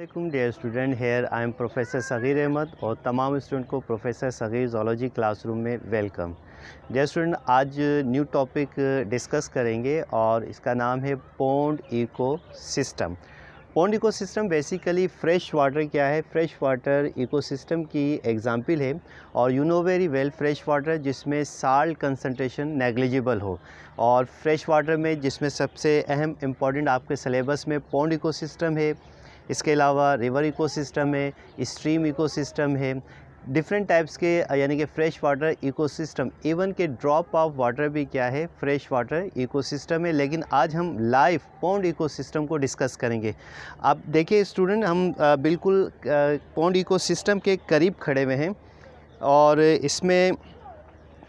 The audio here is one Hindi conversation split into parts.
वालेकुम dear student, here I am professor Sagheer Ahmad और तमाम स्टूडेंट को प्रोफेसर सगीर ज़ूलॉजी क्लासरूम में वेलकम। डियर स्टूडेंट, आज न्यू टॉपिक डिस्कस करेंगे और इसका नाम है pond ecosystem. Pond ecosystem basically fresh water क्या है, फ्रेश वाटर इकोसिस्टम की एग्जांपल है। और you know very well fresh water जिसमें साल्ट कंसंट्रेशन नेग्लिजिबल हो, और फ्रेश वाटर में जिसमें सबसे अहम इम्पॉर्टेंट आपके सिलेबस में पॉन्ड इकोसिस्टम है। इसके अलावा रिवर इकोसिस्टम है, स्ट्रीम इकोसिस्टम है, डिफरेंट टाइप्स के यानी कि फ्रेश वाटर इकोसिस्टम, इवन के ड्रॉप ऑफ वाटर भी क्या है, फ्रेश वाटर इकोसिस्टम है। लेकिन आज हम लाइव पॉन्ड इकोसिस्टम को डिस्कस करेंगे। आप देखिए स्टूडेंट, हम बिल्कुल पॉन्ड इकोसिस्टम के करीब खड़े हुए हैं। और इसमें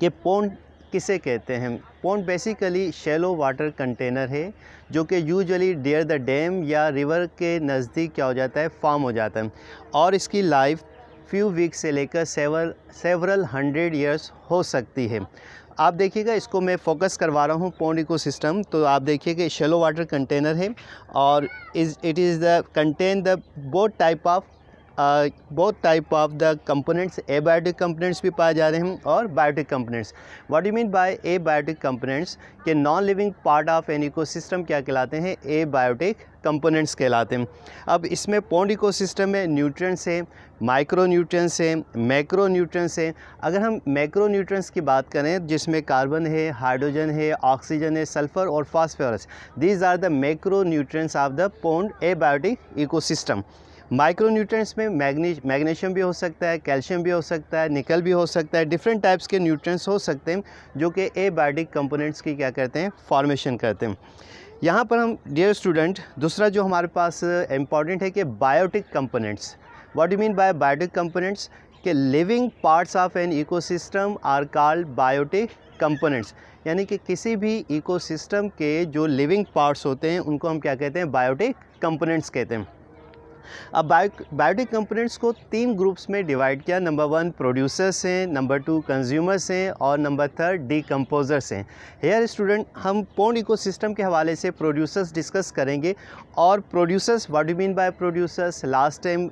ये पॉन्ड किसे कहते हैं? Pond basically shallow water container है जो कि यूजुअली डियर द डैम या रिवर के नज़दीक क्या हो जाता है, फॉर्म हो जाता है। और इसकी लाइफ फ्यू वीक्स से लेकर सेवरल 100 ईयर्स हो सकती है। आप देखिएगा, इसको मैं फोकस करवा रहा हूँ पॉन्ड इकोसिस्टम। तो आप देखिए कि शैलो वाटर कंटेनर है और it is the contain the both type of the components. Abiotic components भी पाए जा रहे हैं और biotic components. What you mean by abiotic components? के non living part of an ecosystem क्या कहलाते हैं? एबायोटिक कंपोनेंट्स कहलाते हैं। अब इसमें पॉन्ड इकोसिस्टम में न्यूट्रिएंट्स हैं, माइक्रो न्यूट्रिएंट्स हैं, मैक्रो न्यूट्रिएंट्स हैं। अगर हम मैक्रो न्यूट्रिएंट्स की बात करें जिसमें कार्बन है, हाइड्रोजन है, ऑक्सीजन है, सल्फर और phosphorus, these are the macro nutrients of the pond abiotic ecosystem. Micro nutrients में मैग्नीशियम भी हो सकता है, कैल्शियम भी हो सकता है, निकल भी हो सकता है, डिफरेंट टाइप्स के न्यूट्रिएंट्स हो सकते हैं जो कि एबायोटिक कंपोनेंट्स की क्या करते हैं, फॉर्मेशन करते हैं। यहाँ पर हम डियर स्टूडेंट, दूसरा जो हमारे पास इम्पॉर्टेंट है कि biotic components. What you mean by biotic components? के living parts of an ecosystem are called biotic components. यानी कि किसी भी इकोसिस्टम के जो लिविंग पार्ट्स होते हैं उनको हम क्या कहते हैं? बायोटिक कंपोनेंट्स कहते हैं। अब बायोटिक कंपोनेंट्स को 3 ग्रुप्स में डिवाइड किया। नंबर 1 प्रोड्यूसर्स हैं, नंबर 2 कंज्यूमर्स हैं और नंबर 3 डीकम्पोजर्स हैं। हेयर स्टूडेंट, हम पॉन्ड इकोसिस्टम के हवाले से प्रोड्यूसर्स डिस्कस करेंगे। और producers, what do mean by producers? Last time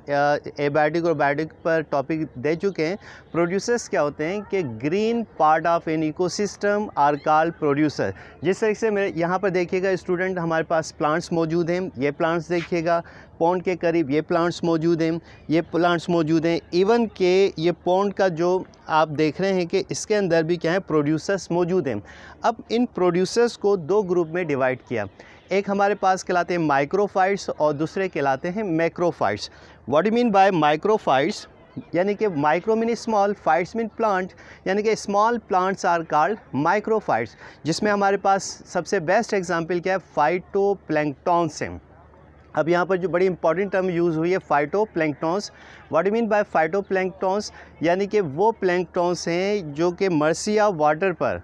abiotic और बायोटिक पर टॉपिक दे चुके हैं। प्रोड्यूसर्स क्या होते हैं कि green part of an ecosystem are called producer. जिस तरह से मेरे यहाँ पर देखिएगा स्टूडेंट, हमारे पास प्लांट्स मौजूद हैं। ये प्लांट्स देखिएगा, पॉन्ड के करीब ये प्लांट्स मौजूद हैं, ये प्लांट्स मौजूद हैं। इवन के ये पॉन्ड का जो आप देख रहे हैं कि इसके अंदर भी क्या है, प्रोड्यूसर्स मौजूद हैं। अब इन प्रोड्यूसर्स को 2 ग्रुप में डिवाइड किया। एक हमारे पास कहलाते हैं माइक्रोफाइट्स और दूसरे कहलाते हैं macrophytes. What you mean by microphytes? यानी कि micro mean small, phytes mean plant, यानी कि small plants are called microphytes. जिसमें हमारे पास सबसे बेस्ट एग्जांपल क्या है? फाइटोप्लैंक्टन्स हैं। अब यहाँ पर जो बड़ी इंपॉर्टेंट टर्म यूज़ हुई है, phytoplanktons. What you mean bye phytoplanktons? यानी कि वो प्लैंक्टन्स हैं जो कि मर्सिया वाटर पर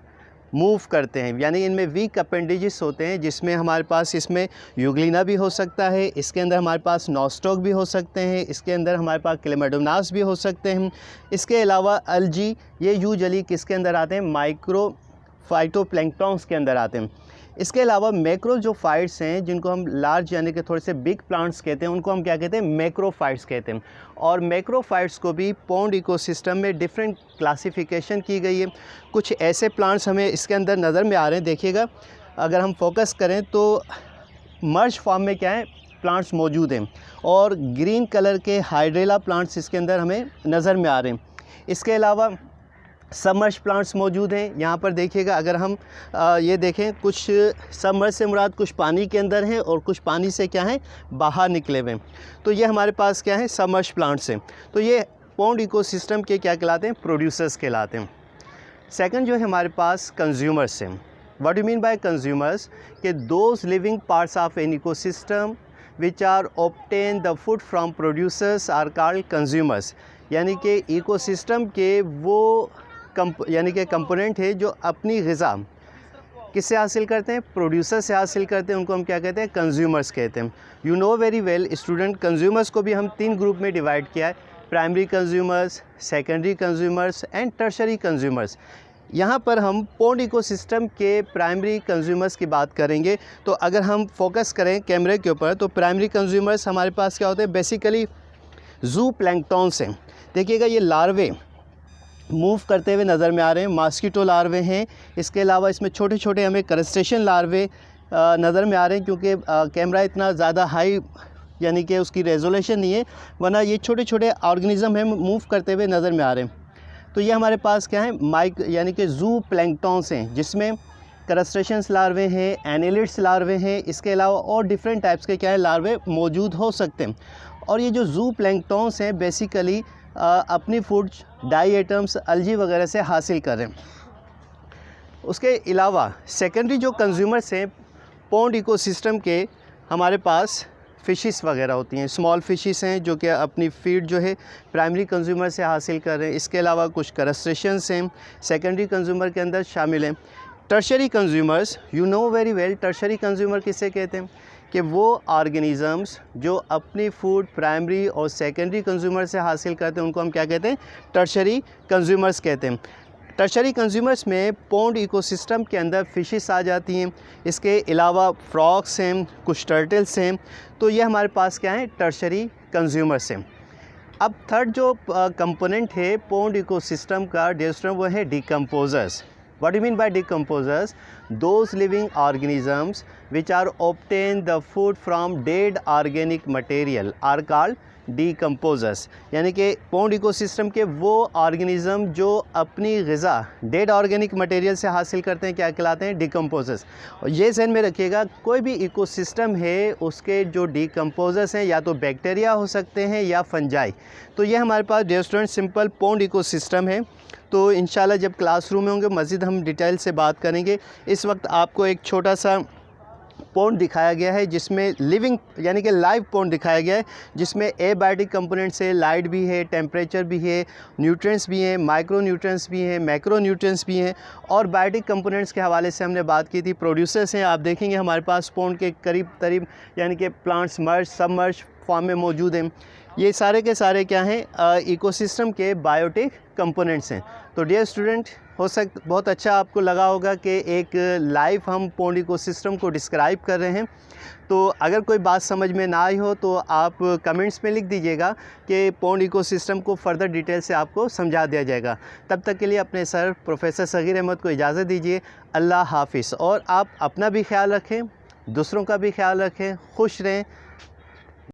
मूव करते हैं, यानी इनमें वीक अपेंडेजेस होते हैं। जिसमें हमारे पास इसमें यूग्लिना भी हो सकता है, इसके अंदर हमारे पास नॉस्टॉक भी हो सकते हैं, इसके अंदर हमारे पास क्लेमाडोनास भी हो सकते हैं। इसके अलावा अल्जी, ये यूजुअली किसके अंदर आते हैं? माइक्रो फाइटोप्लैंक्टन्स के अंदर आते हैं। इसके अलावा मैक्रो जो फाइट्स हैं, जिनको हम लार्ज यानी कि थोड़े से बिग प्लांट्स कहते हैं, उनको हम क्या कहते हैं? मैक्रोफाइट्स कहते हैं। और मैक्रोफाइट्स को भी पॉन्ड इकोसिस्टम में डिफरेंट क्लासिफिकेशन की गई है। कुछ ऐसे प्लांट्स हमें इसके अंदर नज़र में आ रहे हैं। देखिएगा, अगर हम फोकस करें तो मर्ज फॉर्म में क्या है, प्लांट्स मौजूद हैं। और ग्रीन कलर के हाइड्रेला प्लांट्स इसके अंदर हमें नज़र में आ रहे हैं। इसके अलावा सबमर्ज प्लांट्स मौजूद हैं। यहाँ पर देखिएगा, अगर हम ये देखें, कुछ सबमर्ज से मुराद कुछ पानी के अंदर हैं और कुछ पानी से क्या है, बाहर निकले हुए हैं। तो ये हमारे पास क्या है, सबमर्ज प्लांट्स हैं। तो ये पॉन्ड इकोसिस्टम के क्या कहलाते हैं? प्रोड्यूसर्स कहलाते हैं। सेकंड जो है हमारे पास कंज्यूमर्स हैं। What you mean by consumers? कि those living parts of an ecosystem which are obtain the food from producers are called consumers. यानी कि इकोसिस्टम के वो यानी कि कंपोनेंट है जो अपनी ग़िज़ा किससे हासिल करते हैं? प्रोड्यूसर से हासिल करते हैं। उनको हम क्या कहते हैं? कंज्यूमर्स कहते हैं। You know very well student, consumers को भी हम 3 ग्रुप में डिवाइड किया है। Primary consumers, secondary consumers and tertiary consumers. यहाँ पर हम पॉन्ड इकोसिस्टम के प्राइमरी कंज्यूमर्स की बात करेंगे। तो अगर हम फोकस करें कैमरे के ऊपर तो प्राइमरी कंज्यूमर्स हमारे पास क्या होते हैं, बेसिकली जू प्लैंक्टॉन्स हैं। देखिएगा ये लार्वे मूव करते हुए नज़र में आ रहे हैं, मॉस्किटो लार्वे हैं। इसके अलावा इसमें छोटे छोटे हमें क्रस्टेशियन लार्वे नज़र में आ रहे हैं, क्योंकि कैमरा इतना ज़्यादा हाई यानी कि उसकी रेजोल्यूशन नहीं है, वरना ये छोटे छोटे ऑर्गेनिज़म हैं मूव करते हुए नज़र में आ रहे हैं। तो ये हमारे पास क्या है, माइक यानी कि जू प्लैंक्टॉन्स हैं, जिसमें क्रस्टेशियंस लार्वे हैं, एनेलिड्स लार्वे हैं। इसके अलावा और डिफरेंट टाइप्स के क्या है लार्वे मौजूद हो सकते हैं। और ये जो जू प्लैंक्टॉन्स हैं बेसिकली अपनी फूड डाई आइटम्स अल्गी वगैरह से हासिल कर रहे हैं। उसके अलावा सेकेंडरी जो कंज्यूमर्स हैं पॉन्ड इकोसिस्टम के, हमारे पास फ़िशिस वगैरह होती हैं, स्मॉल फ़िशिस हैं जो कि अपनी फीड जो है प्राइमरी कंज्यूमर से हासिल कर रहे हैं। इसके अलावा कुछ क्रस्टेशियंस हैं सेकेंडरी कंज्यूमर के अंदर शामिल हैं। Tertiary consumers, you know very well, tertiary consumer किसे कहते हैं कि वो ऑर्गेनिज़म्स जो अपनी फूड प्राइमरी और सेकेंडरी कंज्यूमर से हासिल करते हैं, उनको हम क्या कहते हैं, टर्शरी कंज्यूमर्स कहते हैं। टर्शरी कंज्यूमर्स में पॉन्ड इकोसिस्टम के अंदर फ़िशेस आ जाती हैं। इसके अलावा फ्रॉक्स हैं, कुछ टर्टल्स हैं। तो ये हमारे पास क्या है, टर्शरी कंज्यूमर्स हैं। अब थर्ड जो कंपोनेंट है पॉन्ड इकोसिस्टम का डियर स्टूडेंट, वो है decomposers. What do you mean by decomposers? Those living organisms which are obtain the food from dead organic material are called decomposers। यानी कि पॉन्ड इकोसिस्टम के वो ऑर्गेनिज़म जो अपनी ग़िज़ा डेड ऑर्गेनिक मटेरियल से हासिल करते हैं क्या कहलाते हैं, डिकम्पोजर्स। और ये ज़हन में रखिएगा, कोई भी इकोसिस्टम है उसके जो डिकम्पोजर्स हैं या तो बैक्टीरिया हो सकते हैं या फंजाई। तो ये हमारे पास dear student simple pond ecosystem है। तो इंशाल्लाह जब क्लासरूम में होंगे मज़ीद हम डिटेल से बात करेंगे। इस वक्त आपको एक छोटा सा पॉन्ड दिखाया गया है जिसमें लिविंग यानी कि लाइव पॉन्ड दिखाया गया है, जिसमें एबायोटिक कंपोनेंट्स है, लाइट भी है, टेम्परेचर भी है, न्यूट्रिएंट्स भी हैं, माइक्रो न्यूट्रिएंट्स भी हैं, मैक्रो न्यूट्रिएंट्स भी हैं। और बायोटिक कंपोनेंट्स के हवाले से हमने बात की थी। प्रोड्यूसर्स हैं, आप देखेंगे हमारे पास पॉन्ड के करीब यानी कि प्लांट्स मर्ज सबमर्ज फॉर्म में मौजूद हैं। ये सारे के सारे क्या हैं, इकोसिस्टम के बायोटिक कंपोनेंट्स हैं। तो डियर स्टूडेंट, बहुत अच्छा आपको लगा होगा कि एक लाइव हम पॉन्ड इकोसिस्टम को डिस्क्राइब कर रहे हैं। तो अगर कोई बात समझ में ना आई हो तो आप कमेंट्स में लिख दीजिएगा कि पॉन्ड इकोसिस्टम को फ़र्दर डिटेल से आपको समझा दिया जाएगा। तब तक के लिए अपने सर प्रोफेसर सगीर अहमद को इजाज़त दीजिए। अल्लाह हाफ़िज़। और आप अपना भी ख्याल रखें, दूसरों का भी ख्याल रखें, खुश रहें।